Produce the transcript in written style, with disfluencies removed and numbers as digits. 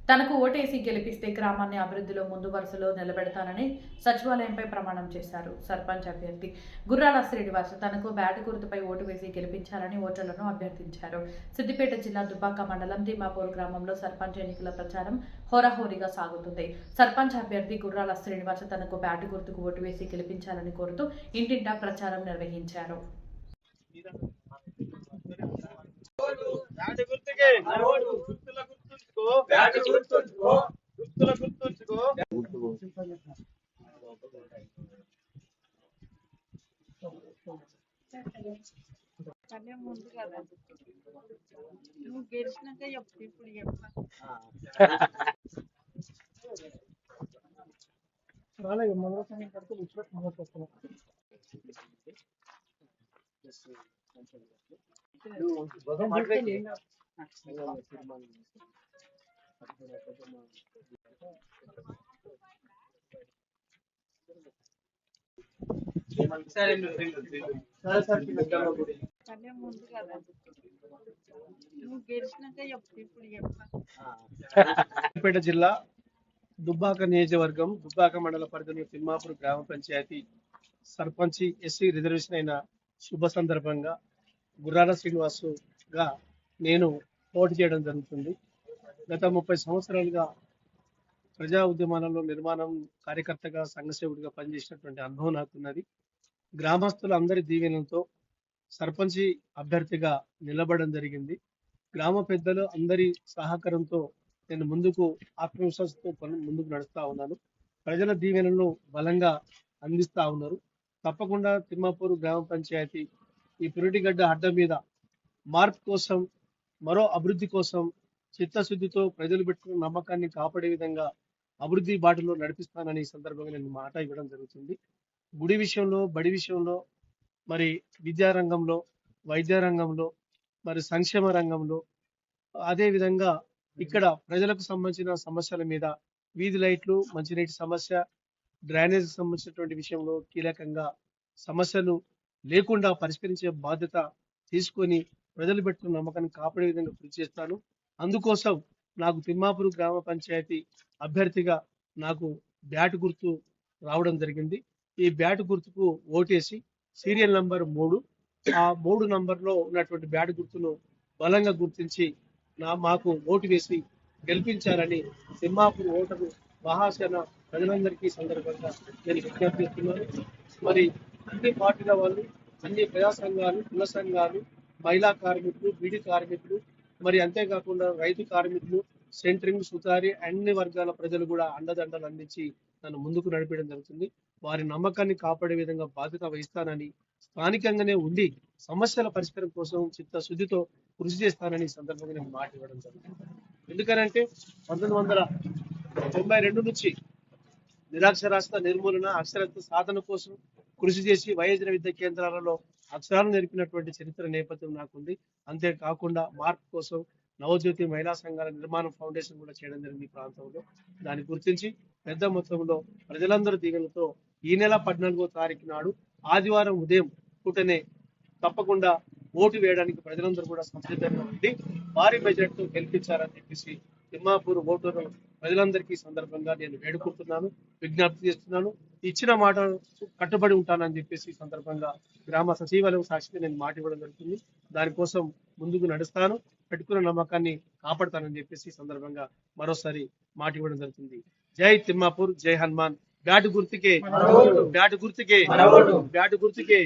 తనకు ఓటేసి గెలిపిస్తే గ్రామాన్ని అభివృద్ధిలో ముందు వరుసలో నిలబెడతానని సచివాలయంపై ప్రమాణం చేశారు. సర్పంచ్ అభ్యర్థి గుర్రాల శ్రీనివాస్ తనకు బ్యాట్ గుర్తుపై ఓటు వేసి గెలిపించాలని ఓటర్లను అభ్యర్థించారు. సిద్దిపేట జిల్లా దుబ్బాక మండలం తిమ్మాపూర్ గ్రామంలో సర్పంచ్ ఎన్నికల ప్రచారం హోరాహోరీగా సాగుతుంది. సర్పంచ్ అభ్యర్థి గుర్రాల శ్రీనివాస్ తనకు బ్యాట్ గుర్తుకు ఓటు వేసి గెలిపించాలని కోరుతూ ఇంటింటా ప్రచారం నిర్వహించారు. ముందు కదా నువ్వు గెలిచినాక చెప్పు ఇప్పుడు ముందు కదా నువ్వు గెలిచినాక చెప్పు ఇప్పుడు సిద్దిపేట జిల్లా దుబ్బాక నియోజకవర్గం దుబ్బాక మండల పరిధిలో తిమ్మాపూర్ గ్రామ పంచాయతీ సర్పంచి ఎస్సీ రిజర్వేషన్ అయిన శుభ సందర్భంగా గుర్రాల శ్రీనివాసుగా నేను పోటీ చేయడం జరుగుతుంది. గత 30 సంవత్సరాలుగా ప్రజా ఉద్యమాలలో నిర్మాణం కార్యకర్తగా సంఘసేవుడిగా పనిచేసినటువంటి అనుభవం నాకున్నది. గ్రామస్తుల అందరి దీవెనలతో సర్పంచి అభ్యర్థిగా నిలబడడం జరిగింది. గ్రామ పెద్దలు అందరి సహకారంతో నేను ముందుకు ఆత్మవిశ్వాసంతో ముందుకు నడుస్తా ఉన్నాను. ప్రజల దీవెనలను బలంగా అందిస్తా ఉన్నారు. తప్పకుండా తిమ్మాపూర్ గ్రామ పంచాయతీ ఈ పురిటిగడ్డ అడ్డ మీద మార్పు కోసం, మరో అభివృద్ధి కోసం చిత్తశుద్ధితో ప్రజలు పెట్టుకున్న నమ్మకాన్ని కాపాడే విధంగా అభివృద్ధి బాటలో నడిపిస్తానని ఈ సందర్భంగా నేను మాట ఇవ్వడం జరుగుతుంది. గుడి విషయంలో, బడి విషయంలో, మరి విద్యారంగంలో, వైద్య రంగంలో, మరి సంక్షేమ రంగంలో, అదే విధంగా ఇక్కడ ప్రజలకు సంబంధించిన సమస్యల మీద వీధి లైట్లు, మంచినీటి సమస్య, డ్రైనేజ్ సంబంధించినటువంటి విషయంలో కీలకంగా సమస్యలు లేకుండా పరిష్కరించే బాధ్యత తీసుకొని ప్రజలు పెట్టుకున్న నమ్మకాన్ని కాపాడే విధంగా కృషి చేస్తాను. అందుకోసం నాకు తిమ్మాపూర్ గ్రామ పంచాయతీ అభ్యర్థిగా నాకు బ్యాట్ గుర్తు రావడం జరిగింది. ఈ బ్యాట్ గుర్తుకు ఓటేసి సీరియల్ నంబర్ 3 ఆ 3 నంబర్లో ఉన్నటువంటి బ్యాట్ గుర్తును బలంగా గుర్తించి మాకు ఓటు వేసి గెలిపించాలని తిమ్మాపూర్ ఓటరు మహాసేన ప్రజలందరికీ సందర్భంగా నేను విజ్ఞప్తి చేస్తున్నాను. మరి అన్ని పార్టీల వాళ్ళు, అన్ని ప్రజా సంఘాలు, కుల సంఘాలు, మహిళా కార్మికులు, బీడీ కార్మికులు, మరి అంతేకాకుండా రైతు కార్మికులు, సెంట్రింగ్, సుతారి అన్ని వర్గాల ప్రజలు కూడా అండదండలు అందించి నన్ను ముందుకు నడిపేయడం జరుగుతుంది. వారి నమ్మకాన్ని కాపాడే విధంగా బాధ్యత వహిస్తానని, స్థానికంగానే ఉండి సమస్యల పరిష్కారం కోసం చిత్తశుద్ధితో కృషి చేస్తానని ఈ సందర్భంగా నేను మాట ఇవ్వడం జరుగుతుంది. ఎందుకనంటే 1992 నుంచి నిరక్షరాస్యత నిర్మూలన, అక్షరాస్యత సాధన కోసం కృషి చేసి వయోజన విద్యా కేంద్రాలలో అక్షరాలు నేర్పినటువంటి చరిత్ర నేపథ్యం నాకుంది. అంతేకాకుండా మార్పు కోసం నవజ్యోతి మహిళా సంఘాల నిర్మాణం ఫౌండేషన్ కూడా చేయడం జరిగింది ఈ ప్రాంతంలో. దాన్ని గుర్తించి పెద్ద మొత్తంలో ప్రజలందరూ దీవెనలతో ఈ నెల 14వ తారీఖు నాడు ఆదివారం ఉదయం పూటనే తప్పకుండా ఓటు వేయడానికి ప్రజలందరూ కూడా సంసిద్ధంగా ఉండి భారీ మెజార్టీతో గెలిపించారని చెప్పేసి తిమ్మాపూర్ ఓటరు ప్రజలందరికీ సందర్భంగా నేను వేడుకుంటున్నాను, విజ్ఞప్తి చేస్తున్నాను. ఇచ్చిన మాట కట్టుబడి ఉంటానని చెప్పేసి సందర్భంగా గ్రామ సచివాలయం సాక్షిగా నేను మాట ఇవ్వడం జరుగుతుంది. దానికోసం ముందుకు నడుస్తాను, పెట్టుకున్న నమ్మకాన్ని కాపాడుతానని చెప్పేసి సందర్భంగా మరోసారి మాట ఇవ్వడం జరుగుతుంది. జై తిమ్మాపూర్, జై హనుమాన్. బ్యాట్ గుర్తుకే, బ్యాట్ గుర్తుకే, బ్యాట్ గుర్తుకే.